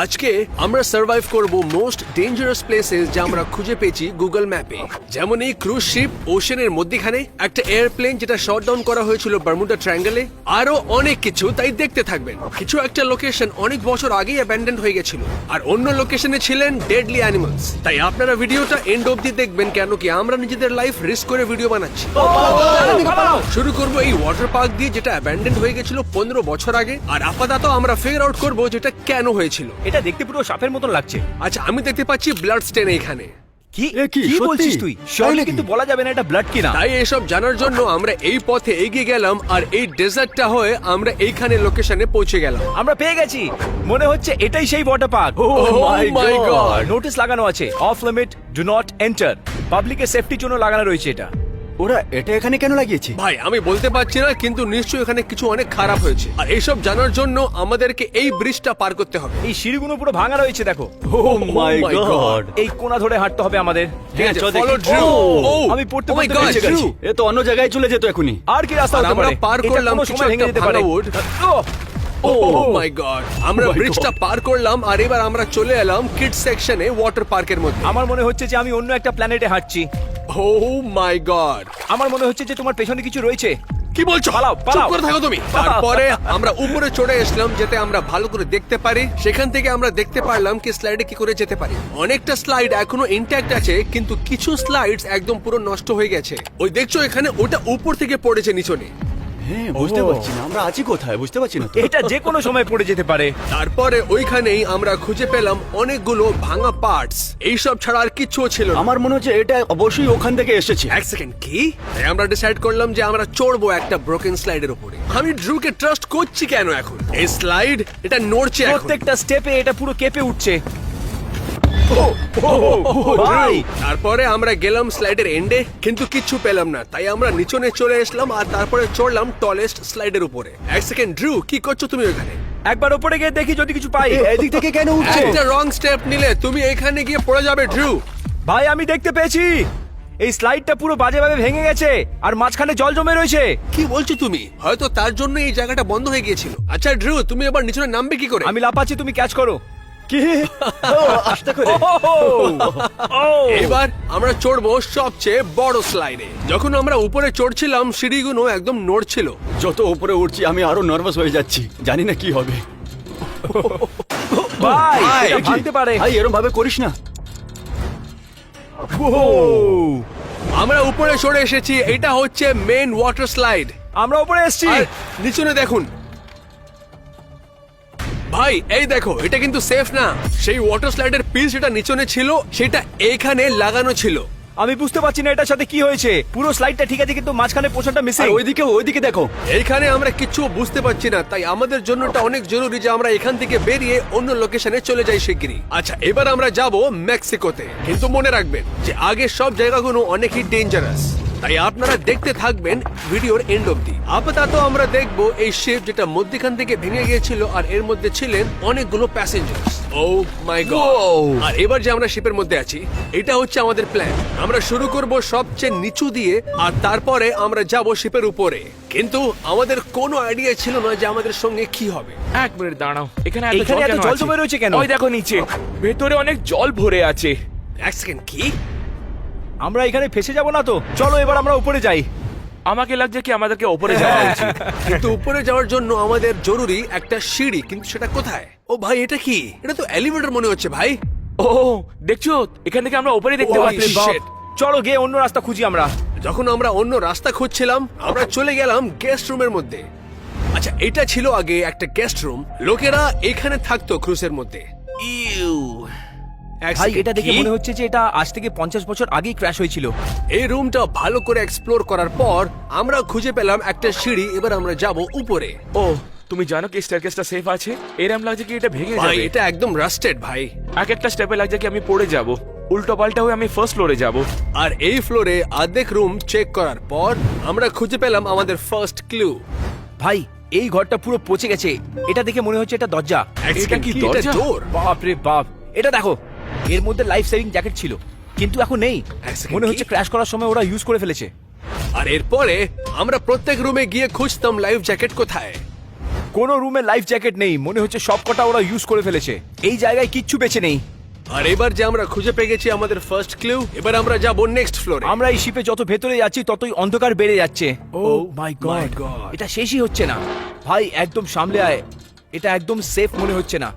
আজকে আমরা সার্ভাইভ করব মোস্ট ডেঞ্জারাস প্লেসেস যা আমরা খুঁজে পেয়েছি গুগল ম্যাপে। যেমন এই ক্রুজ শিপ ওশেনের মধ্যখানে, একটা এয়ারপ্লেন যেটা শটডাউন করা হয়েছিল বারমুডা ট্রায়াঙ্গেলে, আরো অনেক কিছু। তাই দেখতে থাকবেন। কিছু একটা লোকেশন অনেক বছর আগেই অ্যাবান্ডেন্ড হয়ে গেছিল, আর অন্য লোকেশনে ছিলেন ডেডলি অ্যানিমালস। তাই আপনারা ভিডিওটা এন্ড অবধি দেখবেন, কেন কি আমরা নিজেদের লাইফ রিস্ক করে ভিডিও বানাচ্ছি। শুরু করব এই ওয়াটার পার্ক দিয়ে, যেটা অ্যাবান্ডেন্ড হয়ে গেছিল 15 বছর আগে। আর আপাতত আমরা ফিগার আউট করব যেটা কেন হয়েছিল। এটা দেখতে পুরো সাপের মতন লাগছে। আচ্ছা, আমি দেখতে পাচ্ছি ব্লাড স্টেন এখানে। কি কি কি সত্যি? বলছিস তুই? শিওরলি কিন্তু বলা যাবে না এটা ব্লাড কিনা। তাই এসব জানার জন্য আমরা এই পথে এগিয়ে গেলাম, আর এই ডেজার্টটা হয়ে আমরা এইখানে লোকেশনে পৌঁছে গেলাম। আমরা পেয়ে গেছি, মনে হচ্ছে এটাই সেই water park. my God! Notice লাগানো আছে, of limit, do not enter. পাবলিকের সেফটির জন্য লাগানো রয়েছে এটা। ওরা এটা এখানে কেন লাগিয়েছে? ভাই আমি বলতে পারছি না, কিন্তু নিশ্চয়ই এখানে কিছু অনেক খারাপ হয়েছে। আর এইসব জানার জন্য আমাদেরকে এই ব্রিজটা পার করতে হবে। এই সিঁড়িগুলো পুরো ভাঙা রয়েছে, দেখো। Oh my my God! God! এই কোণা ধরে হাঁটতে হবে আমাদের। ঠিক আছে, চল দেখি। follow Drew. Oh, আমি পড়তে oh my পড়তে God, বেঁচে গেছি। Drew! এ তো অন্য জায়গায় চলে যেত এখনই। আর কি রাস্তা আর হতে আমরা পারে? পার এটা করলাম কোনো কিছু সময় ভেঙে একটা যেতে পারে। ভাঙা wood। Oh my God! আমরা Oh my ব্রিজটা পার করলাম, আর এবার আমরা চলে এলাম কিডস সেকশনে ওয়াটার পার্কের মধ্যে। আমার মনে হচ্ছে যে আমি অন্য একটা প্ল্যানেটে হাঁটছি। Oh my God! আমার মনে হচ্ছে যে তোমার পেছনে কিছু রয়েছে। কি বলছো? পালাও, চুপ পালাও। করে থাকো তুমি। তারপরে আমরা উপরে চড়ে আসলাম, যাতে আমরা ভালো করে দেখতে পারি। সেখান থেকে আমরা দেখতে পারলাম কি স্লাইডে কি করে যেতে পারি। অনেকটা স্লাইড এখনো ইনট্যাক্ট আছে, কিন্তু কিছু স্লাইডস একদম পুরো নষ্ট হয়ে গেছে। ওই দেখছো এখানে, ওটা উপর থেকে পড়েছে নিচনে। হ্যাঁ, বুঝতে পারছি না আমরা আছি কোথায়, বুঝতে পারছি না তো। এটা যে কোনো সময় পড়ে যেতে পারে। তারপরে ওইখানেই আমরা খুঁজে পেলাম অনেকগুলো ভাঙা পার্টস। এইসব ছাড়া আর কিছু ছিল না। আমার মনে হচ্ছে এটা অবশ্যই ওখান থেকে এসেছে। এক সেকেন্ড, কি? তাই আমরা ডিসাইড করলাম যে আমরা চড়বো একটা ব্রোকেন স্লাইডের উপরে। আমি ড্রুকে ট্রাস্ট করছি কেন এখন? এই স্লাইড এটা নড়ছে এখন। প্রত্যেকটা স্টেপে এটা পুরো কেঁপে উঠছে। ভাই, তারপরে আমরা গেলাম স্লাইডের এন্ডে, কিন্তু কিচ্ছু পেলাম না। তাই আমরা নিচনে চলে আসলাম, আর তারপরে চড়লাম টলেস্ট স্লাইডের উপরে। এক সেকেন্ড, ড্রু কি করছো তুমি ওখানে? একবার উপরে গিয়ে দেখি যদি কিছু পাই। এদিক থেকে কেন উঠছে? একটা রং স্টেপ নিলে তুমি এখানে গিয়ে পড়ে যাবে ড্রু। ভাই আমি দেখতে পেয়েছি, এই স্লাইডটা পুরো বাজেভাবে ভেঙে গেছে, আর মাঝখানে জল জমে রয়েছে। কি বলছো তুমি? হয়তো তার জন্য এই জায়গাটা বন্ধ হয়ে গিয়েছিল। আচ্ছা ড্রু, তুমি এবার নিচনে নামবে কি করে? আমি লাফাচ্ছি, তুমি ক্যাচ করো। কি? ও, আস্তে করে। এবার আমরা চড়বো সবচেয়ে বড় স্লাইডে। যখন আমরা উপরে চড়ছিলাম, সিঁড়িগুলো একদম নড়ছিল। যত উপরে উঠছি আমি আরো নার্ভাস হয়ে যাচ্ছি, জানি না কি হবে। ভাই ভাই, এটা ভাঙতে পারে। ভাই এরকম ভাবে করিস না। আমরা উপরে চড়ে এসেছি। এটা হচ্ছে মেন ওয়াটার স্লাইড। আমরা উপরে এসেছি। আর নিচনে দেখুন ভাই, এই দেখো, এটা কিন্তু সেফ না। সেই ওয়াটার স্লাইডের পিস যেটা নিচনে ছিল, সেটা এখানে লাগানো ছিল। আমি বুঝতে পারছি না এটার সাথে কি হয়েছে। পুরো স্লাইডটা ঠিক আছে, কিন্তু মাঝখানে পোর্শনটা আর মিসিং। ওইদিকে দেখো। এইখানে আমরা কিচ্ছু বুঝতে পারছি না। তাই আমাদের জন্য এটা অনেক জরুরি যে আমরা এখান থেকে বেরিয়ে অন্য লোকেশনে চলে যাই শিগগিরই। আচ্ছা, এবার আমরা যাব মেক্সিকোতে। কিন্তু মনে রাখবেন যে আগে সব জায়গাগুলো অনেকই ডেঞ্জারাস। তাই আপনারা দেখতে থাকবেন ভিডিওর এন্ড অবধি। আপাতত আমরা দেখব এই শিপ যেটা মধ্যখান থেকে ভেঙে গিয়েছিল, আর এর মধ্যে ছিলেন অনেকগুলো প্যাসেঞ্জার্স। ও মাই গড! আর এবার যে আমরা শিপের মধ্যে আছি, এটা হচ্ছে আমাদের প্ল্যান। আমরা শুরু করব সবচেয়ে নিচু দিয়ে, আর তারপরে আমরা যাব শিপের উপরে। কিন্তু আমাদের কোনো আইডিয়া ছিল না যে আমাদের সঙ্গে কি হবে। এক মিনিট দাঁড়াও, এখানে এখানে এত জল জমে রয়েছে কেন? ওই দেখো নিচে, ভেতরে অনেক জল ভরে আছে। এক সেকেন্ড, কি? আমরা এখানে ফেসে যাব না তো? চলো এবার আমরা উপরে যাই। আমাকে লাগছে কি আমাদেরকে উপরে যাওয়া উচিত। কিন্তু উপরে যাওয়ার জন্য আমাদের জরুরি একটা সিঁড়ি, কিন্তু সেটা কোথায়? ও ভাই, এটা কি? এটা তো এলিভেটর মনে হচ্ছে ভাই। ও দেখছো, এখান থেকে আমরা উপরে দেখতে Holy পাচ্ছি। shit! চলো গিয়ে অন্য রাস্তা খুঁজি আমরা। যখন আমরা অন্য রাস্তা খুঁজছিলাম, আমরা চলে গেলাম গেস্ট রুমের মধ্যে। আচ্ছা, এটা ছিল আগে একটা গেস্ট রুম। লোকেরা এখানে থাকতো ক্রুজের মধ্যে। ইউ! এক ভাই second, এটা দেখে কি? মনে হচ্ছে যে এটা আজ থেকে 50 বছর আগেই ক্র্যাশ হয়েছিল। এই রুমটা ভালো করে এক্সপ্লোর করার পর আমরা খুঁজে পেলাম একটা সিঁড়ি। এবার আমরা যাব উপরে। ও তুমি জানো কি স্টেয়ারকেসটা সেফ আছে? এরম লাগছে কি এটা ভেঙে ভাই যাবে। এটা একদম রাস্টেড ভাই। এক একটা স্টেপে লাগছে কি আমি পড়ে যাব, উল্টো পাল্টা হয়ে আমি ফার্স্ট ফ্লোরে যাব। আর এই ফ্লোরে অর্ধেক রুম চেক করার পর আমরা খুঁজে পেলাম আমাদের ফার্স্ট ক্লু। ভাই এই ঘরটা পুরো পচে গেছে। এটা দেখে মনে হচ্ছে এটা দরজা। এটা কি দরজা? ডোর? বাপ রে বাপ, এটা দেখো, এর মধ্যে লাইফ সেভিং জ্যাকেট ছিল, কিন্তু এখন নেই। এক second, মনে কি? হচ্ছে ক্র্যাশ করার সময় ওরা ইউজ করে ফেলেছে। আর এরপরে আমরা প্রত্যেক রুমে গিয়ে খুঁজতাম লাইফ জ্যাকেট কোথায়। কোনো রুমে লাইফ জ্যাকেট নেই, মনে হচ্ছে সবকটা ওরা ইউজ করে ফেলেছে। এই জায়গায় কিচ্ছু বেঁচে নেই। আর এবার যে আমরা খুঁজে পেয়ে গেছি আমাদের ফার্স্ট ক্লু, এবার আমরা যাব নেক্সট ফ্লোরে। আমরা এই শিপে যত ভেতরে যাচ্ছি ততই অন্ধকার বেড়ে যাচ্ছে। ও মাই my গড, God. এটা শেষই হচ্ছে না। ভাই একদম সামলে আয়, এটা একদম সেফ মনে হচ্ছে না।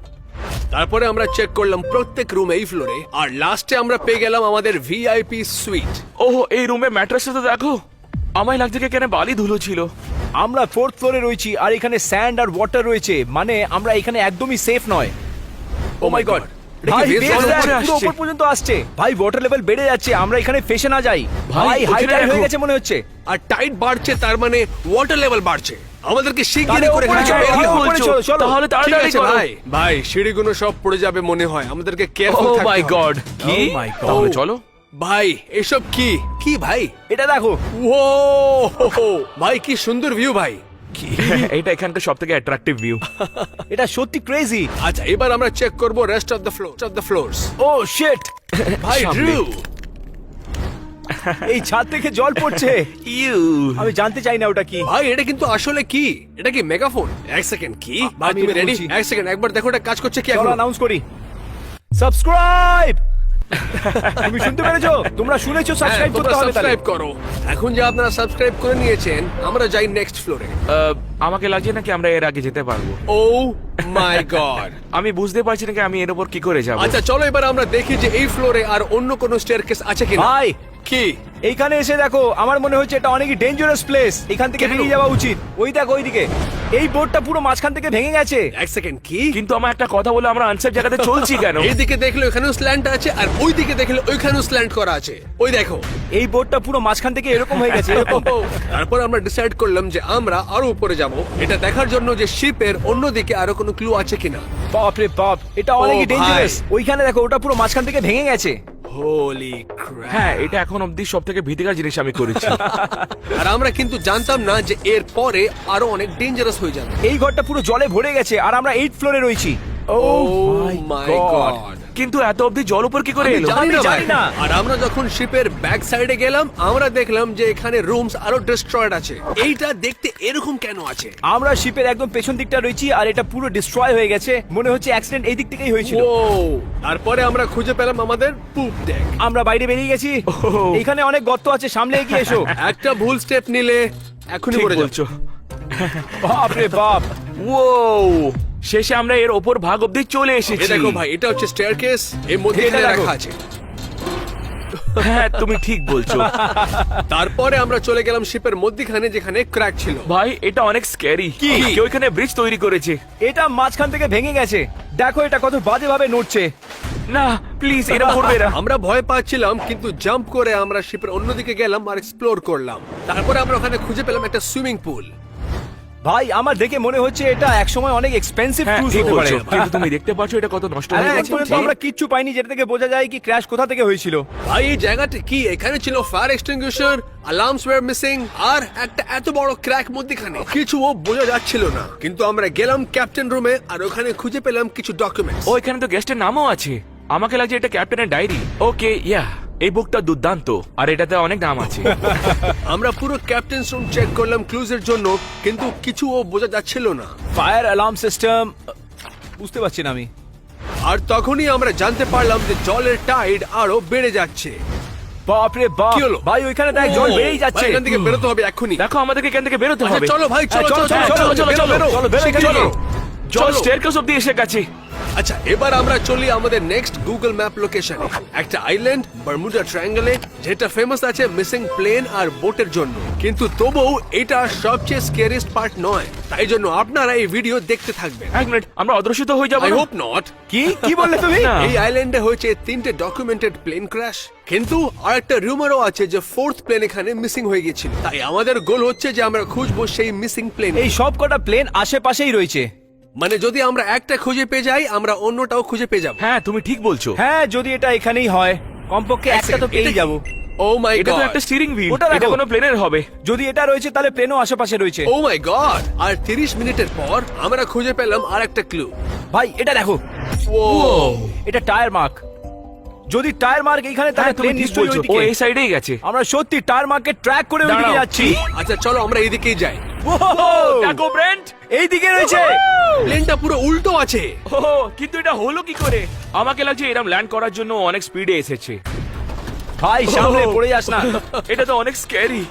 তারপরে আমরা চেক করলাম প্রত্যেক রুম এই ফ্লোরে, আর লাস্টে আমরা পেয়ে গেলাম আমাদের ভিআইপি সুইট। ওহ, এই রুমে ম্যাট্রেসটা তো দেখো, আমায় লাগছে কি এখানে বালি ধুলো ছিল। আমরা ফোর্থ ফ্লোরে রয়েছি আর এখানে স্যান্ড আর ওয়াটার রয়েছে, মানে আমরা এখানে একদমই সেফ নয়। ও মাই গড, ভাই বেশ উপরে দেখ, পুরো আসছে। উপর পর্যন্ত আসছে। ভাই ওয়াটার লেভেল বেড়ে যাচ্ছে, আমরা এখানে ফেসে না যাই। ভাই ওখানে হাই টাইড হয়ে দেখো। গেছে মনে হচ্ছে। আর টাইট বাড়ছে, তার মানে ওয়াটার লেভেল বাড়ছে। আমাদেরকে শিগগিরই তাহলে করে ওপরে এখানে চলো, বের হতে ওপরে হবে। চলো, চলো। তাহলে ঠিক তাড়াতাড়ি আছে করো। ভাই, ভাই সিঁড়িগুলো সব পড়ে যাবে মনে হয়, আমাদেরকে কেয়ারফুল ও থাকতে মাই হবে। গড, কি? Oh my God. তাহলে চলো। ভাই এসব কি কি ভাই? এটা দেখো। ও ভাই কি সুন্দর ভিউ ভাই। কি এটা এখানকার সবথেকে অ্যাট্রাকটিভ ভিউ। এটা সত্যি ক্রেজি। আচ্ছা এবার আমরা চেক করব rest of the floors. Oh shit, ভাই সামনে। ড্রু, এই ছাদ থেকে জল পড়ছে। ইউ, আমি জানতে চাই না ওটা কি। ভাই এটা কিন্তু আসলে কি? এটা কি মেগাফোন? এক সেকেন্ড, কি ভাই আমি তুমি এটা রেডি? বলছি। এক সেকেন্ড, একবার দেখো এটা কাজ করছে কি চলো এখন। অ্যানাউন্স করি। সাবস্ক্রাইব। তুমি শুনতে পেরেছো? তোমরা শুনেছো, সাবস্ক্রাইব করতে হবে তাহলে। সাবস্ক্রাইব করো। এখন যে আপনারা সাবস্ক্রাইব করে নিয়েছেন, আমরা যাই নেক্সট ফ্লোরে। আমাকে লাগছে নাকি আমরা এর আগে যেতে পারবো। ও মাই গড। আমি বুঝতে পারছি না কি আমি এর উপর কি করে যাব। আচ্ছা চলো এবার আমরা দেখি যে এই ফ্লোরে আর অন্য কোনো স্টেয়ারকেস আছে কিনা। ভাই কি? এইখানে এসে দেখো, আমার মনে হচ্ছে এটা অনেকই ডেঞ্জারাস প্লেস। এখান থেকে কেন? বেরিয়ে যাওয়া উচিত। ওই দেখো ওইদিকে, এই বোর্ডটা পুরো মাঝখান থেকে ভেঙে গেছে। এক সেকেন্ড, কি? কিন্তু আমার একটা কথা বলে আমরা আনসার জায়গাতে চলছি কেন? এইদিকে দেখলে ওখানেও স্ল্যান্ট আছে, আর ওইদিকে দেখলে ওইখানেও স্ল্যান্ট করা আছে। ওই দেখো। এই বোর্ডটা পুরো মাঝখান থেকে এরকম হয়ে গেছে, এরকম। তারপর আমরা ডিসাইড করলাম যে আমরা আরো উপরে যাব, এটা দেখার জন্য যে শিপের অন্যদিকে আরো কোনো ক্লু আছে কিনা। বাপ রে বাপ, এটা অনেকই ভাই। ডেঞ্জারাস। ওইখানে দেখো, ওটা পুরো মাঝখান থেকে ভেঙে গেছে। হোলি ক্র্যাপ। হ্যাঁ, এটা এখন অব্দি সব থেকে ভীতিকর জিনিস আমি করেছি। আর আমরা কিন্তু জানতাম না যে এর পরে আরো অনেক ডেঞ্জারাস হয়ে যাবে। এই ঘরটা পুরো জলে ভরে গেছে আর আমরা 8th ফ্লোরে রয়েছি। Oh my God. কিন্তু এত অব্দি জল উপর কি করে আমি এলো? জানি না জানি ভাই। না। আর আমরা যখন শিপের ব্যাক সাইডে গেলাম, আমরা দেখলাম যে এখানে রুমস আরো ডিস্ট্রয়েড আছে। এইটা দেখতে এরকম কেন আছে? আমরা শিপের একদম পেছন দিকটা রয়েছি আর এটা পুরো ডিস্ট্রয় হয়ে গেছে। মনে হচ্ছে অ্যাক্সিডেন্ট এই দিক থেকেই হয়েছিল। ও তারপরে আমরা খুঁজে পেলাম আমাদের পুপ ডেক। আমরা বাইরে বেরিয়ে গেছি। এখানে অনেক গর্ত আছে, সামনে এগিয়ে এসো। একটা ভুল স্টেপ নিলে এখনই ঠিক পড়ে যাবো। বলছো। বাপ রে বাপ। ও, শেষে আমরা এর ওপর ভাগ অব্দি চলে এই এসেছি। দেখো ভাই, এটা হচ্ছে স্টেয়ারকেস, এর মধ্যে এটা এটা দেখো। রাখা আছে। হ্যাঁ, তুমি ঠিক বলছো। তারপরে আমরা চলে গেলাম শিপের মধ্যখানে যেখানে ক্র্যাক ছিল। ভাই এটা অনেক স্ক্যারি। কি? কেউ এখানে ব্রিজ তৈরি করেছে। এটা মাঝখান থেকে ভেঙে গেছে। দেখো এটা কত বাজে ভাবে নড়ছে। না প্লিজ, এরা করবে না। আমরা ভয় পাচ্ছিলাম, কিন্তু জাম্প করে আমরা শিপের অন্যদিকে গেলাম আর এক্সপ্লোর করলাম। তারপরে আমরা ওখানে খুঁজে পেলাম একটা সুইমিং পুল। ভাই আমার দেখে মনে হচ্ছে এটা একসময় অনেক এক্সপেন্সিভ হ্যাঁ, ক্রুজ ঠিক হতে পারে। বলছো। কিন্তু তুমি দেখতে পাচ্ছ এটা কত নষ্ট আরে হয়ে এখন গেছে। পর্যন্ত আমরা কিচ্ছু পাইনি যেটা থেকে বোঝা যায় কি ক্র্যাশ কোথা থেকে হয়েছিল। ভাই এই জায়গাটা কি? এখানে ছিল fire extinguisher, alarms wire missing, আর একটা এত বড় ক্র্যাক মধ্যখানে কিছুও বোঝা যাচ্ছিল না। কিন্তু আমরা গেলাম ক্যাপ্টেন রুমে আর ওখানে খুঁজে পেলাম কিছু ডকুমেন্টস। ও, এখানে তো গেস্টের নামও আছে। আমাকে লাগছে এটা ক্যাপ্টেনের ডায়েরি। ওকে, ইয়া, এই বুকটা দুর্দান্ত আর এটাতে অনেক দাম আছে। আমরা পুরো ক্যাপ্টেন রুম চেক করলাম ক্লুজ এর জন্য, কিন্তু কিছুও বোঝা যাচ্ছিল না। ফায়ার অ্যালার্ম সিস্টেম বুঝতে পারছি না আমি। আর তখনই আমরা জানতে পারলাম যে জলের টাইড আরো বেড়ে যাচ্ছে। বাপ রে বাপ, কি হলো? ভাই ওইখানে দেখ জল বেড়েই যাচ্ছে। ভাই, এখান থেকে বেরোতে হবে এক্ষুনি। দেখো আমাদেরকে এখান থেকে বেরোতে আচ্ছা, হবে। চলো ভাই, চলো চলো, চলো চলো, চলো চলো, বেরো, চলো, বেরো, শিগগিরই চলো। বেরো। জল চলো। স্টেয়ারকেস অব্দি এসে গেছে। আচ্ছা এবার আমরা চলি আমাদের নেক্সট গুগল ম্যাপ লোকেশনে, একটা আইল্যান্ড বারমুডা ট্রায়াঙ্গলে, যেটা ফেমাস আছে মিসিং প্লেন আর বোটের জন্য। কিন্তু তবুও এটা সবচেয়ে স্কেরিয়েস্ট পার্ট নয়, তাই জন্য আপনারা এই ভিডিও দেখতে থাকবেন। এক মিনিট, আমরা অদৃশ্য হয়ে যাবো আই না? Hope not. কি কি বললে তুমি? না। এই আইল্যান্ডে হয়েছে 3টে ডকুমেন্টেড প্লেন ক্র্যাশ, কিন্তু আরেকটা রিউমারও আছে যে 4th প্লেন এখানে মিসিং হয়ে গিয়েছিল। তাই আমাদের গোল হচ্ছে যে আমরা খুঁজবো সেই মিসিং প্লেন। এই সব কটা প্লেন আশেপাশেই রয়েছে। মানে যদি আমরা একটা খুঁজে পেয়ে যাই, আমরা অন্যটাও খুঁজে পেয়ে যাবো। হ্যাঁ, তুমি ঠিক বলছো। হ্যাঁ যদি এটা এখানেই হয়, কমপক্ষে একটা তো পেয়ে যাবো। ও মাই এটা তো গড, একটা স্টিয়ারিং হুইল। ওটা দেখো। এটা কোনো প্লেনের হবে। যদি এটা রয়েছে তাহলে প্লেনও আশেপাশে রয়েছে। ও মাই গড। আর 30 মিনিটের পর আমরা খুঁজে পেলাম আরেকটা ক্লু। ভাই এটা দেখো, ও এটা টায়ার মার্ক। যদি টায়ার মার্ক এইখানে তাহলে হ্যাঁ, তুমি প্লেন ঠিক নিশ্চয়ই বলছো। ও ওইদিকে। এই সাইডেই গেছে। আমরা সত্যি টায়ার মার্কে ট্র্যাক করে ওইদিকে দাঁড়াও, যাচ্ছি। আচ্ছা চলো আমরা এইদিকেই যাই। ওহো! দেখো ব্রেন্ট, এই দিকে রয়েছে। প্লেনটা পুরো উল্টো আছে। ও কিন্তু এটা হলো কি করে? আমাকে লাগছে এরম ল্যান্ড করার জন্য অনেক স্পিডে এসেছে। ভাই সামনে পড়ে যাস না। এটা তো অনেক স্ক্যারি।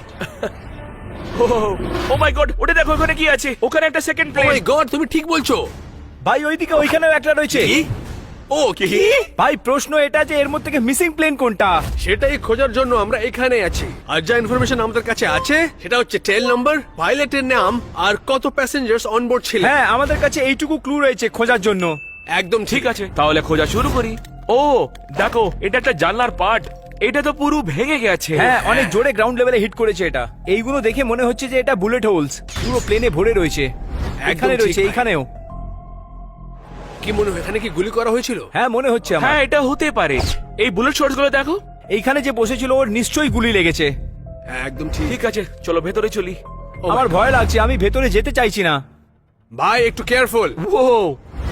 ও মাই গড, ওটা দেখো ওখানে কি আছে। ওখানে একটা সেকেন্ড ও প্লেন। মাই গড, তুমি ঠিক বলছো। ভাই ওইদিকে ওইখানেও একটা রয়েছে। কি? ও কি? ভাই প্রশ্ন এটা যে এর মধ্যে থেকে মিসিং প্লেন কোনটা? সেটাই খোঁজার জন্য আমরা এখানে আছি। আর যা ইনফরমেশন আমাদের কাছে আছে সেটা হচ্ছে টেল নাম্বার, পাইলটের নাম আর কত প্যাসেঞ্জার্স অনবোর্ড ছিল। হ্যাঁ আমাদের কাছে এইটুকু ক্লু রয়েছে খোঁজার জন্য। একদম ঠিক আছে, তাহলে খোঁজা শুরু করি। ও দেখো, এটা একটা জানলার পার্ট। এটা তো পুরো ভেঙে গেছে। হ্যাঁ অনেক জোরে গ্রাউন্ড লেভেলে হিট করেছে এটা। এইগুলো দেখে মনে হচ্ছে যে এটা বুলেট হোলস পুরো প্লেনে ভরে রয়েছে। এখানে ঠিক রয়েছে, ভাই। এইখানেও। কি মনে হয় এখানে কি গুলি করা হয়েছিল? হ্যাঁ মনে হচ্ছে আমার। হ্যাঁ এটা হতে পারে। এই বুলেট শর্টস গুলো দেখো। এইখানে যে বসেছিল ওর নিশ্চয়ই গুলি লেগেছে। একদম ঠিক। ঠিক আছে, চলো ভেতরে চলি। আমার ভয় লাগছে, আমি ভেতরে যেতে চাইছি না। ভাই একটু কেয়ারফুল। ও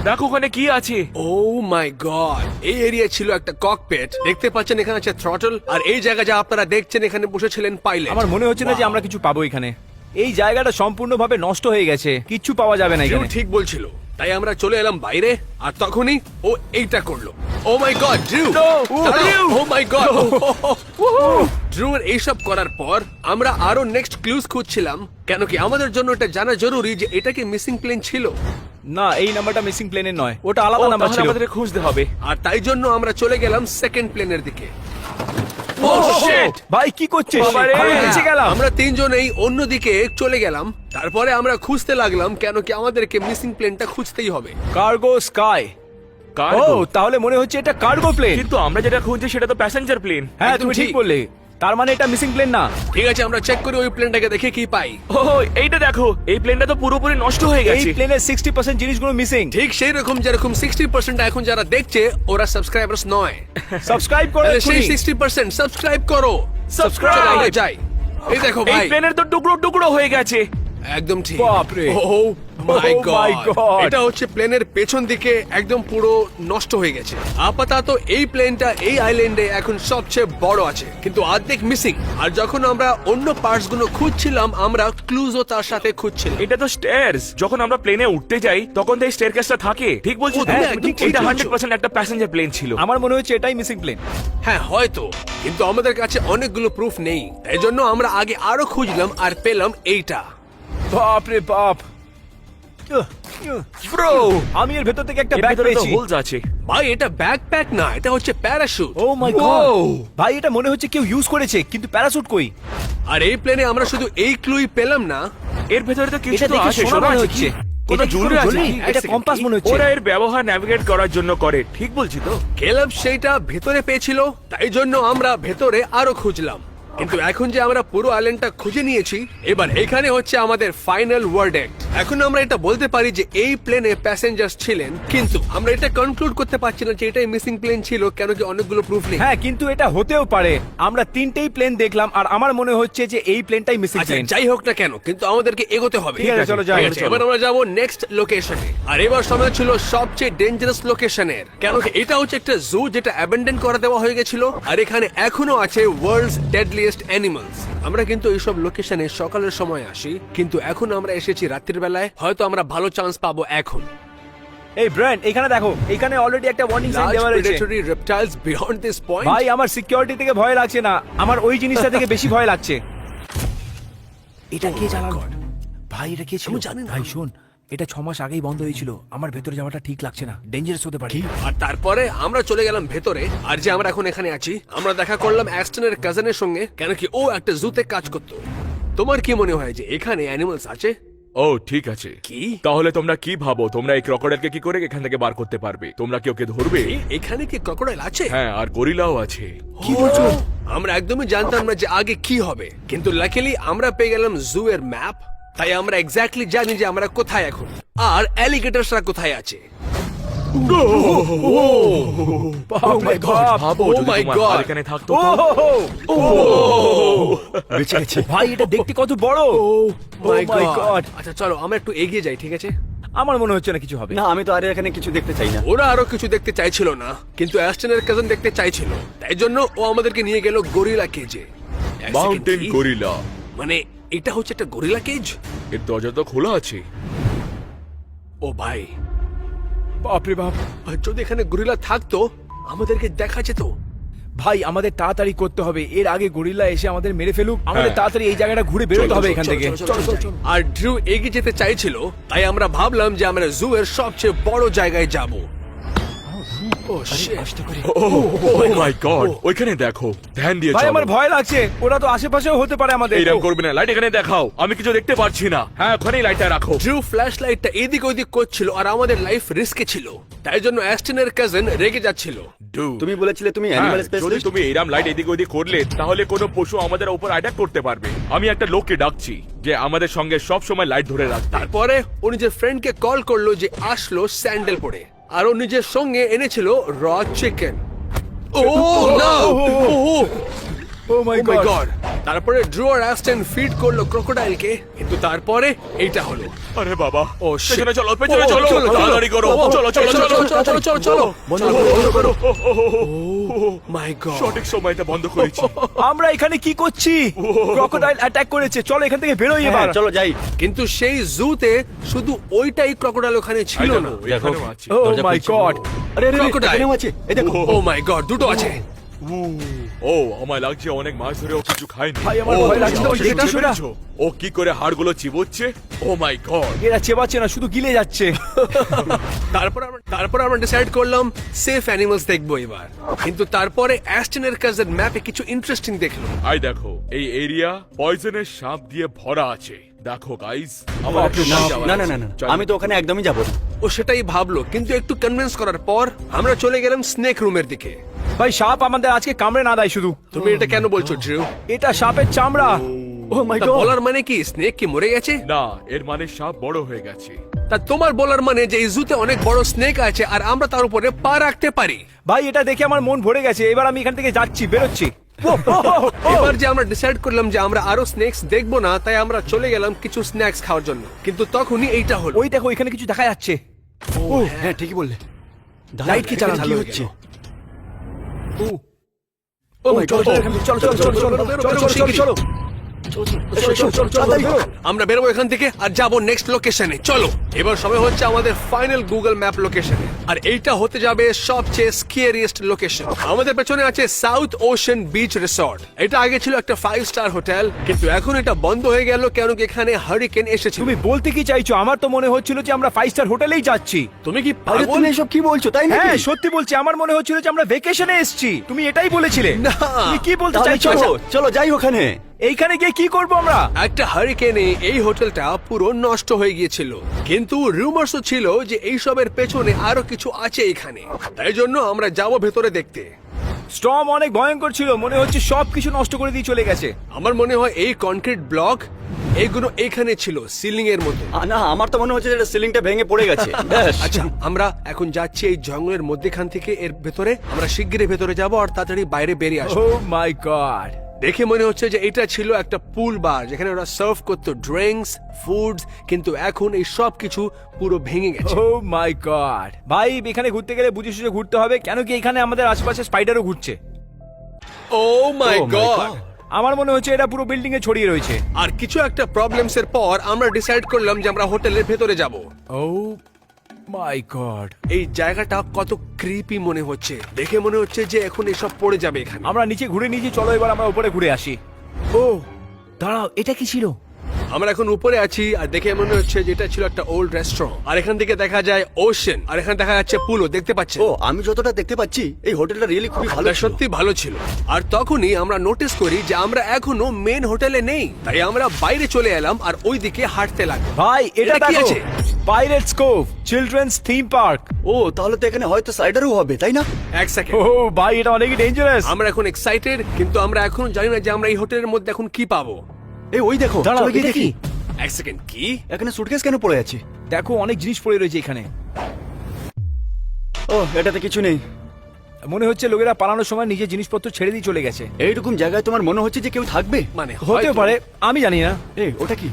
দেখো ওখানে কি আছে। ও মাই গড, এই এরিয়া ছিল একটা ককপিট। দেখতে পাচ্ছেন এখানে আছে থ্রটল, আর এই জায়গা যা আপনারা দেখছেন এখানে বসেছিলেন পাইলট। আমার মনে হচ্ছে না যে আমরা কিছু পাবো এখানে। এই জায়গাটা সম্পূর্ণভাবে নষ্ট হয়ে গেছে, কিচ্ছু পাওয়া যাবে না এখানে। ঠিক বলছিল, তাই আমরা চলে এলাম বাইরে। আর তখনই ও এইটা করলো। ও মাই গড, ড্রু! No! Drew! ও মাই গড! ড্রু এর এইসব করার পর আমরা আরো নেক্সট ক্লুজ খুঁজছিলাম, কেন কি আমাদের জন্য এটা জানা জরুরি যে এটা কি মিসিং প্লেন ছিল। না এই নাম্বারটা মিসিং প্লেনের নয়, ওটা আলাদা নাম্বার তাহলে ছিল। আমাদের খুঁজতে হবে। আর তাই জন্য আমরা চলে গেলাম সেকেন্ড প্লেনের দিকে। Shit! ভাই কি করছিস? বাবারে! আমি নিচে গেলাম। আমরা তিনজনেই অন্যদিকে চলে গেলাম। তারপরে আমরা খুঁজতে লাগলাম, কেন কি আমাদেরকে মিসিং প্লেনটা খুঁজতেই হবে। Cargo sky. ও কার্গো। তাহলে মনে হচ্ছে এটা কার্গো প্লেন। কিন্তু আমরা যেটা খুঁজছি সেটা তো প্যাসেঞ্জার প্লেন। হ্যাঁ একদম তুমি ঠিক ঠিক। বললে, তার মানে এটা মিসিং প্লেন না। ঠিক আছে, আমরা চেক করি ওই প্লেনটাকে, দেখে কি পাই। ও এইটা দেখো, এই প্লেনটা তো পুরোপুরি নষ্ট হয়ে এই গেছে। প্লেনের 60% জিনিসগুলো মিসিং। ঠিক সেই রকম যেরকম 60% এখন যারা দেখছে ওরা সাবস্ক্রাইবার্স নয়, সাবস্ক্রাইব করো তাহলে সেই এক্ষুনি। 60% সাবস্ক্রাইব করো। Subscribe! চলো, আমরা যাই। এই দেখো এই ভাই, প্লেনের তো টুকরো টুকরো হয়ে গেছে। একদম ঠিক। বাপরে। Oh my Oh my God! God! এটা হচ্ছে প্লেনের পেছন দিকে একদম পুরো নষ্ট হয়ে গেছে। আপাতত এই প্লেনটা এই আইল্যান্ডে এখন সবচেয়ে বড় আছে, কিন্তু অর্ধেক মিসিং। আর যখন আমরা অন্য পার্টস গুলো খুঁজছিলাম, আমরা ক্লুজও তার সাথে খুঁজছিলাম। এটা তো স্টেয়ার্স। যখন আমরা প্লেনে উঠতে যাই তখন তো এই স্টেয়ারকেসটা থাকে। ঠিক বলছি ও, তো? তুমি একদম ঠিক এটা বলছো। 100% একটা প্যাসেঞ্জার প্লেন ছিল। আমার মনে হচ্ছে এটাই মিসিং প্লেন। হ্যাঁ হয়তো, কিন্তু আমাদের কাছে অনেকগুলো প্রুফ নেই। তাই জন্য আমরা আগে আরো খুঁজলাম আর পেলাম এইটা। বাপরে বাপ। ব্রো, আমি এর ভেতর থেকে একটা এর ব্যাগ ভেতরে তো পেয়েছি। হোলস আছে। ভাই এটা ব্যাকপ্যাক না, এটা হচ্ছে প্যারাশুট। ও মাই গড, ভাই এটা মনে হচ্ছে কেউ ইউজ করেছে, কিন্তু প্যারাশুট কই? আর এই প্লেনে আমরা শুধু এই ক্লুই পেলাম না। এর ভেতরে তো কিছু এটা তো দেখে আছে। সোনা সোনা মনে আছে হচ্ছে। কি? কোনো এটা কি জুড়ে কোনো আছে জুড়ি? কি? এটা এক কম্পাস second, মনে হচ্ছে। ওরা এর ব্যবহার ন্যাভিগেট করার জন্য করে। ঠিক বলছি তো? কেলাব সেইটা ভেতরে পেয়েছিল, তাই জন্য আমরা ভেতরে আরো খুঁজলাম। কিন্তু এখন যে আমরা পুরো আইল্যান্ডটা খুঁজে নিয়েছি, এবার এখানে হচ্ছে আমাদের ফাইনাল ওয়ার্ডেক্ট। এখন আমরা এটা বলতে পারি যে এই প্লেনে প্যাসেঞ্জার্স ছিলেন, কিন্তু আমরা এটা কনক্লুড করতে পারছি না যে এটাই মিসিং প্লেন ছিল, কেন কি অনেকগুলো প্রুফ নেই। হ্যাঁ কিন্তু এটা হতেও পারে। আমরা তিনটেই প্লেন দেখলাম আর আমার মনে হচ্ছে যে এই প্লেনটাই মিসিং আচ্ছা প্লেন। যাই হোক না কেন, কিন্তু আমাদেরকে এগোতে হবে। ঠিক আছে, চলো যাই। ঠিক আছে, এবার আমরা যাবো নেক্সট লোকেশনে। আর এবার সময় ছিল সবচেয়ে ডেঞ্জারাস লোকেশনের, কেন কি এটা হচ্ছে একটা জু যেটা অ্যাবেন্ডন করে দেওয়া হয়ে গেছিল। আর এখানে এখনো আছে ওয়ার্ল্ডস ডেডলিয়েস্ট অ্যানিমালস। আমরা কিন্তু এইসব লোকেশনে সকালের সময় আসি, কিন্তু এখন আমরা এসেছি রাত্রির বেলায়। হয়তো আমরা ভালো চান্স পাবো এখন। এই ব্র্যান্ড এখানে দেখো, এখানে অলরেডি একটা ওয়ার্নিং সাইন লার্জ দেওয়া রয়েছে। প্রেডেটরি রেপটাইলস বিয়ন্ড দিস পয়েন্ট। ভাই আমার সিকিউরিটি থেকে ভয় লাগছে না, আমার ওই জিনিসটা থেকে বেশি ভয় লাগছে। এটা কে চালালো? ভাই এটা কে ছিল? আমি জানি না। ভাই শোন, এটা 6 মাস আগেই বন্ধ হয়েছিল। আমার ভেতরে যাওয়াটা ঠিক লাগছে না, ডেঞ্জারাস হতে পারে। আর তারপরে আমরা চলে গেলাম ভেতরে। আর যে আমরা এখন এখানে আছি, আমরা দেখা করলাম অ্যাস্টনের কাজিনের সঙ্গে, কেন কি ও একটা জুতে কাজ করতো। তোমার কি মনে হয় যে এখানে অ্যানিমালস আছে? ও ঠিক আছে। কি? তাহলে তোমরা কি ভাবো, তোমরা এই ক্রকোডাইলকে কি করে এখান থেকে বার করতে পারবে? তোমরা কি ওকে ধরবে? এখানে কি ক্রোকোডাইল আছে? হ্যাঁ, আর গরিলাও আছে। কি বলছো? আমরা একদমই জানতাম না যে আগে কি হবে, কিন্তু লাকিলি আমরা পেয়ে গেলাম জু এর ম্যাপ। তাই আমরা এক্স্যাক্টলি জানি যে আমরা কোথায় এখন, আর অ্যালিগেটরসরা কোথায় আছে। Oh my God! ভাবো Oh যদি my তোমার God! হাত এখানে থাকতো ও তো? বেঁচে গেছি। ভাই এটা দেখতে কত বড়! মাই my গড। God! আচ্ছা চলো আমরা একটু এগিয়ে যাই, ঠিক আছে? আমার মনে হচ্ছে না কিছু হবে। না আমি তো আর এখানে কিছু দেখতে চাই না। ওরা আরো কিছু দেখতে চাইছিল না, কিন্তু অ্যাস্টনের কাজিন দেখতে চাইছিল। তাই জন্য ও আমাদেরকে নিয়ে গেল গরিলা কেজে। এক second, মাউন্টেন কি? গরিলা। মানে এটা হচ্ছে একটা গরিলা কেজ? এর দরজা তো খোলা আছে। ও ভাই, বাপরে বাপ। আর যদি এখানে গরিলা থাকতো আমাদেরকে দেখা যেত। ভাই আমাদের তাড়াতাড়ি করতে হবে, এর আগে গরিল্লা এসে আমাদের মেরে ফেলুক। আমাদের তাড়াতাড়ি এই জায়গাটা ঘুরে বেরোতে হবে এখান থেকে। আর ড্রু এগিয়ে যেতে চাইছিল, তাই আমরা ভাবলাম যে আমরা জু এর সবচেয়ে বড় জায়গায় যাব। ও shit! ও মাই গড, ওইখানে দেখো, ধ্যান দিয়ে ভাই চলো। আমার ভয় লাগছে, ওরা তো আশেপাশেও হতে পারে আমাদের। এইরকম করবে না, লাইট এখানে দেখাও, আমি কিছু দেখতে পারছি না। হ্যাঁ, ওখানেই লাইটটা রাখো। ড্রু ফ্ল্যাশ লাইটটা এদিক ওদিক করছিল আর আমাদের লাইফ রিস্কে ছিল, তাই জন্য অ্যাস্টনের কাজিন রেগে যাচ্ছিল। তুমি বলেছিলে তুমি হ্যাঁ, অ্যানিমাল যদি স্পেশালিস্ট। তুমি এইরাম লাইট এদিক ওদিক করলে তাহলে কোনো পশু আমাদের উপর অ্যাটাক করতে পারবে। আমি একটা লোককে ডাকছি যে আমাদের সঙ্গে সব সময় লাইট ধরে রাখবে। তারপরে ও নিজের ফ্রেন্ডকে কল করলো যে আসলো স্যান্ডেল পরে, আর ও নিজের সঙ্গে এনেছিল র চিকেন। ও না! ও my Oh my God. God! তারপরে ড্রু আর অ্যাস্টন ফিড করলো ক্রোকোডাইলকে, কিন্তু তারপরে এইটা হলো। আরে বাবা, ও পেছনে চলো, পেছনে চলো, তাড়াতাড়ি করো, চলো চলো চলো চলো চলো। বন্ধ করো। মাই গড! সঠিক সময়টা বন্ধ করেছি। আমরা এখানে কি করছি? ক্রোকোডাইল অ্যাটাক করেছে, চলো এখান থেকে বেরোই এবার। হ্যাঁ, চলো যাই। কিন্তু সেই জুতে শুধু ওইটাই ক্রোকোডাইল ওখানে ছিল না। এখানেও আছে। ও দরজা মাই খুলছি। গড। আরে আরে Crocodile. এখানেও আছে, এই দেখো। ও মাই গড, দুটো আছে। ও আমার লাগছে অনেক মাছ ধরে ও কিছু খায়নি। ভাই, আমার ভয় লাগছে, ওই অবশেষে দেখছো না? পেরেছো? ও কি করে হাড়গুলো চিবোচ্ছে? ও মাই গড। এরা চেবাচ্ছে না, শুধু গিলে যাচ্ছে। তারপর আমরা ডিসাইড করলাম সেফ অ্যানিমালস দেখবো এবার। কিন্তু তারপরে অ্যাস্টনের কাজের ম্যাপে কিছু ইন্টারেস্টিং দেখলো। আই দেখো, এই এরিয়া পয়জনের সাপ দিয়ে ভরা আছে। দেখো গাইস, আমার বাপরে একটু বাপ। যাওয়ার না না আছে। না না, চলো। আমি তো ওখানে একদমই যাবো না। ও সেটাই ভাবলো, কিন্তু একটু কনভিন্স করার পর আমরা চলে গেলাম স্নেক রুমের দিকে। ভাই সাপ আমাদের আজকে কামড়ে না দেয় শুধু। তুমি এটা কেন বলছো ড্রিউ? এটা সাপের চামড়া। ও মাই তা গড। বলার মানে কি স্নেক কি মরে গেছে? না, এর মানে সাপ বড় হয়ে গেছে। তা তোমার বলার মানে যে এই জুতে অনেক বড় স্নেক আছে আর আমরা তার উপরে পা রাখতে পারি। ভাই এটা দেখে আমার মন ভরে গেছে, এবার আমি এখান থেকে যাচ্ছি, বেরোচ্ছি। এবার যে আমরা ডিসাইড করলাম যে আমরা আরো স্নেকস দেখবো না, তাই আমরা চলে গেলাম কিছু স্ন্যাক্স খাওয়ার জন্য। কিন্তু তখনই এইটা হলো। ওই দেখো এখানে কিছু দেখা যাচ্ছে। ও হ্যাঁ, ঠিকই বললে। লাইট কি চালানো কি হয়ে হচ্ছে? ও মাই গড, চলো চলো চলো চলো চলো চলো চলো আমরা বেরোবো এখান থেকে আর যাবো নেক্সট লোকেশনে। চলো, এবার সময় হচ্ছে আমাদের ফাইনাল গুগল ম্যাপ লোকেশনে, আর এইটা হতে যাবে সবচেয়ে স্কিয়ারিয়েস্ট লোকেশন। আমাদের পেছনে আছে সাউথ ওশান বিচ রিসর্ট। এটা আগে ছিল একটা 5 স্টার হোটেল, কিন্তু এখন এটা বন্ধ হয়ে গেল কেন কি এখানে হারিকেন এসেছিল। তুমি বলতে কি চাইছো? আমার তো মনে হচ্ছিল যে আমরা 5 স্টার হোটেলেই যাচ্ছি। তুমি কি আরে পাগল? তুমি এসব কি বলছো, তাই না? হ্যাঁ সত্যি বলছি, আমার মনে হচ্ছিল যে আমরা ভেকেশনে এসেছি। তুমি এটাই বলেছিলে। না। তুমি কি বলতে তাহলে চাইছো? চলো চলো যাই ওখানে। এইখানে গিয়ে কি করব আমরা? একটা হারিকেনে এই হোটেলটা পুরো নষ্ট হয়ে গিয়েছিল, কিন্তু রুমার্সও ছিল যে এইসবের পেছনে আরো কিছু আছে এখানে, তাই জন্য আমরা যাবো ভেতরে দেখতে। স্টর্ম অনেক ভয়ঙ্কর ছিল, মনে হচ্ছে সবকিছু নষ্ট করে দিয়ে চলে গেছে। আমার মনে হয় এই কনক্রিট ব্লক এগুলো এখানে ছিল সিলিং এর মতো। না, আমার তো মনে হচ্ছে যে সিলিংটা ভেঙে পড়ে গেছে। ব্যাস। আচ্ছা, আমরা এখন যাচ্ছি এই জঙ্গলের মধ্যখান থেকে এর ভেতরে। আমরা শিগগিরই ভেতরে যাব আর তাড়াতাড়ি বাইরে বেরিয়ে ও আসবো। মাই গড। দেখে মনে হচ্ছে যে এটা ছিল একটা পুল বার যেখানে ওরা সার্ভ করতো ড্রিঙ্কস, ফুডস, কিন্তু এখন এই সব কিছু পুরো ভেঙে গেছে। ও মাই গড। ভাই এখানে ঘুরতে গেলে বুঝে সুঝে ঘুরতে হবে, কেন কি এখানে আমাদের আশেপাশে স্পাইডারও ঘুরছে। ও my Oh my God! God! আমার মনে হচ্ছে এটা পুরো বিল্ডিং এ ছড়িয়ে রয়েছে। আর কিছু একটা প্রবলেমস এর পর আমরা ডিসাইড করলাম যে আমরা হোটেলের ভেতরে যাব। ও মাই গড। এই জায়গাটা কত ক্রিপি মনে হচ্ছে, দেখে মনে হচ্ছে যে এখন এসব পড়ে যাবে এখানে। আমরা নিচে ঘুরে নিয়েছি, চলো এবার আমরা উপরে ঘুরে আসি। ও দাঁড়াও, এটা কি ছিল? আমরা এখন উপরে আছি আর দেখে মনে হচ্ছে যে এটা ছিল একটা ওল্ড রেস্টুরেন্ট, আর এখান থেকে দেখা যায় ওশেন, আর এখানে দেখা যাচ্ছে পুলও। দেখতে পাচ্ছেন? ও আমি যতটা দেখতে পাচ্ছি এই হোটেলটা রিয়েলি খুবই ভালো এটা ছিল। সত্যি ভালো ছিল। আর তখনই আমরা নোটিস করি যে আমরা এখনো মেন হোটেলে নেই, তাই আমরা বাইরে চলে এলাম আর ওইদিকে হাঁটতে লাগলাম। ভাই এটা এটা কি দেখো, আছে? Pirates cove children's theme park. ও তাহলে তো এখানে হয়তো সাইডারও হবে, তাই না? এক সেকেন্ড, ও ভাই এটা অনেক ডেঞ্জারাস। আমরা এখন এক্সাইটেড, কিন্তু আমরা এখনো জানি না যে আমরা এই হোটেলের মধ্যে এখন কি পাবো। এই ওই দেখো, দাঁড়াও, চলো গিয়ে এটা দেখি। কি? এক সেকেন্ড, কি? এখানে সুটকেস কেন পড়ে আছে? দেখো অনেক জিনিস পড়ে রয়েছে এখানে। ও এটাতে কিছু নেই। মনে হচ্ছে লোকেরা পালানোর সময় নিজের জিনিসপত্র ছেড়ে দিয়ে চলে গেছে। এইরকম জায়গায় তোমার মনে হচ্ছে যে কেউ থাকবে? মানে হতে হয়তো। পারে, আমি জানি না। এই ওটা কি?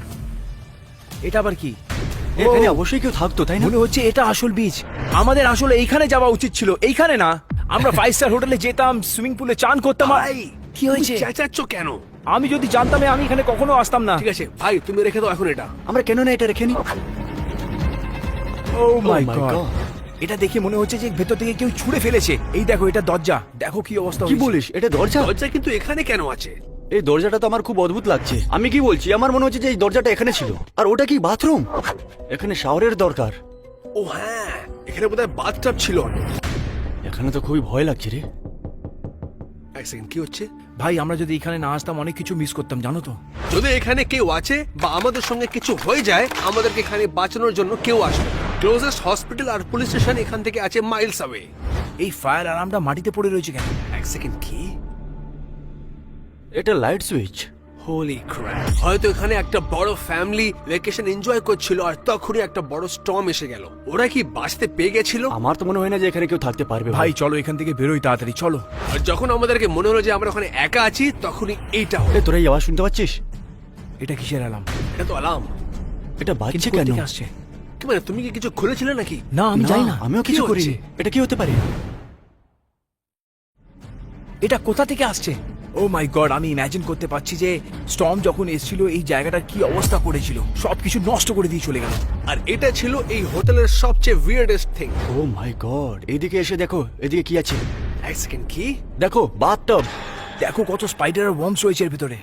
এটা আবার কি? এখানে ও, অবশ্যই কেউ থাকতো, তাই না? মনে হচ্ছে এটা আসল বীজ। আমাদের আসলে এইখানে যাওয়া উচিত ছিল, এইখানে না। আমরা 5 স্টার হোটেলে যেতাম, সুইমিং পুলে চান করতাম। আর- ভাই, কি হয়েছে? তুমি চেঁচাচ্ছ কেন? আমি যদি জানতাম আমি এখানে কখনো আসতাম না। ঠিক আছে ভাই, তুমি রেখে দাও এখন এটা। আমরা কেন না এটা রেখে নি? ও মাই my গড, God! এটা দেখে মনে হচ্ছে যে ভেতর থেকে কেউ ছুঁড়ে ফেলেছে। এই দেখো, এটা দরজা, দেখো কি অবস্থা কি হয়েছে। বলিস এটা দরজা? দরজা কিন্তু এখানে কেন আছে? এই দরজাটা তো আমার খুব অদ্ভুত লাগছে। আমি কি বলছি, আমার মনে হচ্ছে যে এই দরজাটা এখানে ছিল। আর ওটা কি বাথরুম? এখানে শাওয়ারের দরকার। ও হ্যাঁ, এখানে বোধহয় বাথটাব ছিল অনেক। এখানে তো খুবই ভয় লাগছে রে। এক সেকেন্ড, কি হচ্ছে? ভাই, আমরা যদি এখানে না আসতাম অনেক কিছু মিস করতাম, জানো তো। যদি এখানে কেউ আছে বা আমাদের সঙ্গে কিছু হয়ে যায়, আমাদেরকে এখানে বাঁচানোর জন্য কেউ আসবে। ক্লোজেস্ট হসপিটাল আর পুলিশ স্টেশন এখান থেকে আছে মাইলস অ্যাওয়ে। এই ফায়ার অ্যালার্মটা মাটিতে পড়ে রয়েছে কেন? এক সেকেন্ড, কি? এটা লাইট সুইচ। হোলি ক্র্যাপ! হয়তো এখানে একটা বড় ফ্যামিলি ভ্যাকেশন এনজয় করছিল আর তখনই একটা বড় স্টর্ম এসে গেল। ওরা কি বাঁচতে পেয়ে গেছিল? আমার তো মনে হয় না যে এখানে কেউ থাকতে পারবে। ভাই চলো এখান থেকে বেরোই তাড়াতাড়ি, চলো। আর যখন আমাদেরকে মনে হলো যে আমরা ওখানে একা আছি, তখনই এইটা হলো। এ, তোরা এই আওয়াজ শুনতে পাচ্ছিস? এটা কিসের অ্যালার্ম? এটা তো অ্যালার্ম। এটা বাজছে কিন্তু কেন? কোথা থেকে আসছে? কি মানে, তুমি কি কিছু খুলেছিলে নাকি? না, আমি জানি না। আমিও কিছু কি করিনি। হচ্ছে? এটা কি হতে পারে? এটা কোথা থেকে আসছে? ও মাই গড, আমি ইমাজিন করতে পারছি যে স্টর্ম যখন এসেছিল এই জায়গাটার কি অবস্থা করেছিল। সবকিছু নষ্ট করে দিয়ে চলে গেল। আর এটা ছিল এই হোটেলের সবচেয়ে উইয়ার্ডেস্ট থিং। ও মাই গড, এইদিকে এসে দেখো, এদিকে কি আছে? এক সেকেন্ড, কি? দেখো, বাথটব। দেখো কত স্পাইডার আর ওয়ার্মস রয়েছে এর ভিতরে।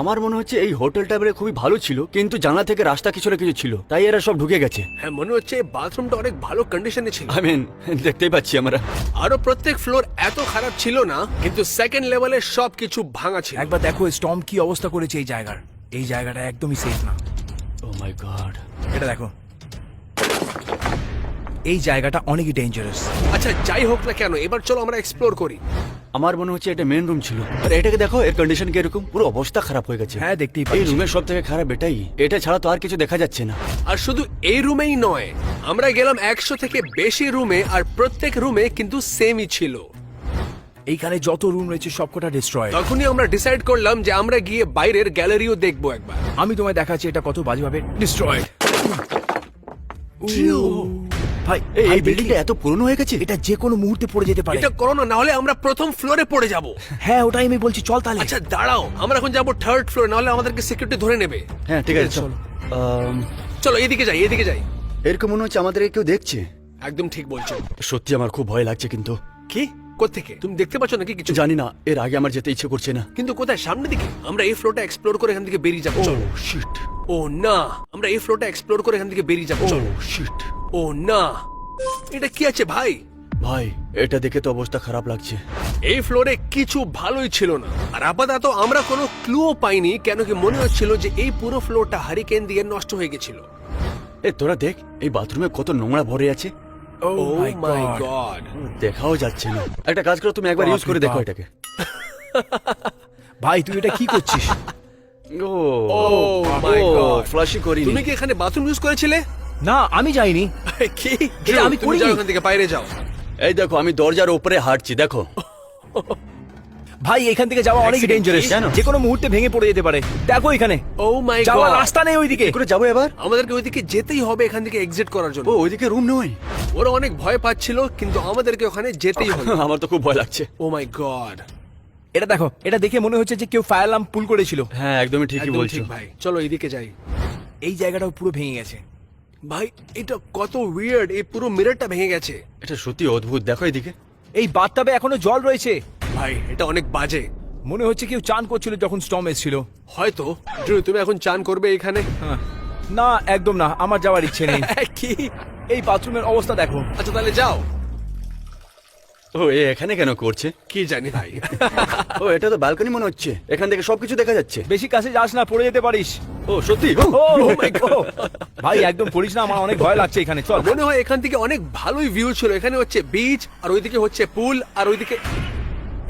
আমার মনে হচ্ছে এই হোটেলটা বেরে খুবই ভালো ছিল, কিন্তু জানলা থেকে রাস্তা কিছু না কিছু ছিল, তাই এরা সব ঢুকে গেছে। হ্যাঁ, মনে হচ্ছে বাথরুমটা অনেক ভালো কন্ডিশনে ছিল। আই মিন, দেখতেই পাচ্ছি আমরা। আরো প্রত্যেক ফ্লোর এত খারাপ ছিল না, কিন্তু সেকেন্ড লেভেলে সবকিছু ভাঙা ছিল। একবার দেখো স্টর্ম কি অবস্থা করেছে এই জায়গার। এই জায়গাটা একদমই সেফ না। ও মাই গড। এটা দেখো, এই জায়গাটা অনেকই ডেঞ্জারাস। আচ্ছা, যাই হোক না কেন, এবার চলো আমরা এক্সপ্লোর করি। আমার মনে হচ্ছে এটা মেন রুম ছিল। আর এটাকে দেখো, এর কন্ডিশন কি এরকম, পুরো অবস্থা খারাপ হয়ে গেছে। হ্যাঁ, দেখতেই এই পাচ্ছি। রুমের সব থেকে খারাপ এটাই। এটা ছাড়া তো আর কিছু দেখা যাচ্ছে না। আর শুধু এই রুমেই নয়, আমরা গেলাম 100 থেকে বেশি রুমে, আর প্রত্যেক রুমে কিন্তু সেমই ছিল। এইখানে যত রুম রয়েছে সবকটা ডিস্ট্রয়। তখনই আমরা ডিসাইড করলাম যে আমরা গিয়ে বাইরের গ্যালারিও দেখবো একবার। আমি তোমায় দেখাচ্ছি এটা কত বাজেভাবে ডিস্ট্রয়। ভাই, এই ভাই, বিল্ডিংটা দেখলি? এত পুরনো হয়ে গেছে। এটা যে কোনো মুহূর্তে পড়ে যেতে পারে। এটা করো না, নাহলে আমরা প্রথম ফ্লোরে পড়ে যাব। হ্যাঁ, ওটাই আমি বলছি, চল তাহলে। আচ্ছা দাঁড়াও, আমরা এখন যাবো থার্ড ফ্লোরে, নাহলে আমাদেরকে সিকিউরিটি ধরে নেবে। হ্যাঁ, ঠিক আছে, চলো। চলো এদিকে যাই, এদিকে যাই। এরকম মনে হচ্ছে আমাদেরকে কেউ দেখছে। একদম ঠিক বলছো। সত্যি আমার খুব ভয় লাগছে, কিন্তু কি? কোত্থেকে? তুমি দেখতে পাচ্ছ নাকি কিছু? জানি না, এর আগে আমার যেতে ইচ্ছে করছে না। কিন্তু কোথায়? সামনের দিকে। আমরা এই ফ্লোরটা এক্সপ্লোর করে এখান থেকে বেরিয়ে যাবো। চলো। শিট। ও না, আমরা এই ফ্লোরটা এক্সপ্লোর করে এখান থেকে বেরিয়ে যাবো। চলো। শিট। ও না, এটা কি আছে ভাই? ভাই, এটা দেখে তো অবস্থা খারাপ লাগছে। এই ফ্লোরে কিছু ভালোই ছিল না, আর আপাতত আমরা কোনো ক্লুও পাইনি, কেন কি মনে হচ্ছিল যে এই পুরো ফ্লোরটা হারিকেন দিয়ে নষ্ট হয়ে গেছিল। এ, তোরা দেখ, এই বাথরুমে কত নোংরা ভরে আছে। ও ও মাই মাই গড। গড! দেখাও যাচ্ছে না। একটা কাজ করো, তুমি একবার ইউজ করে দেখো বাপরে এটাকে। ভাই, তুই এটা কি করছিস? ও মাই গড! ফ্লাশি করিনি। তুমি কি এখানে বাথরুম ইউজ করেছিলে? না, আমি যাইনি। কি? এটা আমি তুমি যাও করিনি। এখান থেকে, বাইরে যাও। এই দেখো, আমি দরজার উপরে হাঁটছি, দেখো। ভাই, এখান থেকে যাওয়া অনেক Accident ডেঞ্জারাস। কি? জানো? যে কোনো মুহূর্তে ভেঙে পড়ে যেতে পারে। দেখো এখানে ও মাই যাওয়ার গড! রাস্তা নেই ওইদিকে। কি করে যাবো এবার? আমাদেরকে ওইদিকে যেতেই হবে এখান থেকে এক্সিট করার জন্য। ও, ওইদিকে রুম নয়। ওরা অনেক ভয় পাচ্ছিল, কিন্তু আমাদেরকে ওখানে যেতেই হবে। আমার তো খুব ভয় লাগছে। ও মাই গড! এটা দেখো, এটা দেখে মনে হচ্ছে যে কেউ ফায়ার অ্যালার্ম পুল করেছিল। হ্যাঁ, একদমই ঠিকই একদম বলছো। ঠিক ভাই, চলো এইদিকে যাই। এই জায়গাটাও পুরো ভেঙে গেছে। ভাই, এটা কত উইয়ার্ড, এই পুরো মিররটা ভেঙে গেছে। এটা সত্যি অদ্ভুত, দেখো এদিকে। এই বাথটাবে এখনো জল রয়েছে। ভাই, এটা অনেক বাজে। মনে হচ্ছে কেউ চান করছিল যখন স্টর্ম এসেছিল। হয়তো। ড্রু, তুমি এখন চান করবে এখানে? হ্যাঁ। না, একদম না, আমার যাওয়ার ইচ্ছে নেই। কি? এই বাথরুমের অবস্থা দেখো। আচ্ছা তাহলে যাও। ও, এ এখানে কেন করছে? কি জানি ভাই। ও, এটা তো ব্যালকনি মনে হচ্ছে, এখান থেকে সবকিছু দেখা যাচ্ছে। বেশি কাছে যাস না, পড়ে যেতে পারিস। ও সত্যি? ও my God! ভাই, একদম পড়িস না, আমার অনেক ভয় লাগছে এখানে। চল। মনে হয় এখান থেকে অনেক ভালোই ভিউ ছিল। এখানে হচ্ছে বিচ, আর ওইদিকে হচ্ছে পুল, আর ওইদিকে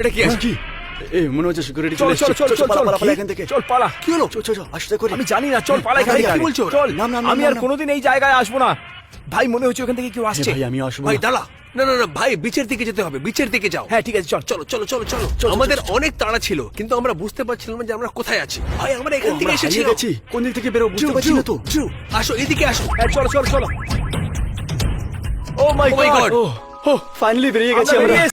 এটা কি আছে? কি? এ, মনে হচ্ছে সিকিউরিটি চল চলে চল এসেছে। চল চল পালা, চল পালা, পালা এখান থেকে। চল, পালা। কি হলো? চল, চল, চল, আস্তে করে। আমি জানি না, চল পালা এখান থেকে। কি বলছো? চল। নাম, নাম, আমি নাম, আর নাম। কোনোদিন এই জায়গায় আসবো না। ভাই, মনে হচ্ছে ওখান থেকে কেউ এ, আসছে। ভাই, আমি আসবো ভাই না। দাঁড়া। না না না ভাই, বিচের দিকে যেতে হবে, বিচের দিকে যাও। হ্যাঁ, ঠিক আছে, চল। চলো চলো চলো চলো। আমাদের অনেক তাড়া ছিল, কিন্তু আমরা বুঝতে পারছিলাম না যে আমরা কোথায় আছি। ভাই, আমরা এখান থেকে আমরা এসেছি। হারিয়ে গেছি। কোন দিক থেকে বেরো বুঝতে পারছি না তো। আসো এদিকে আসো। হ্যাঁ, চলো চলো চলো। Oh my Oh my God. God! Oh, finally বেরিয়ে গেছি আমরা আমরা। বেরিয়ে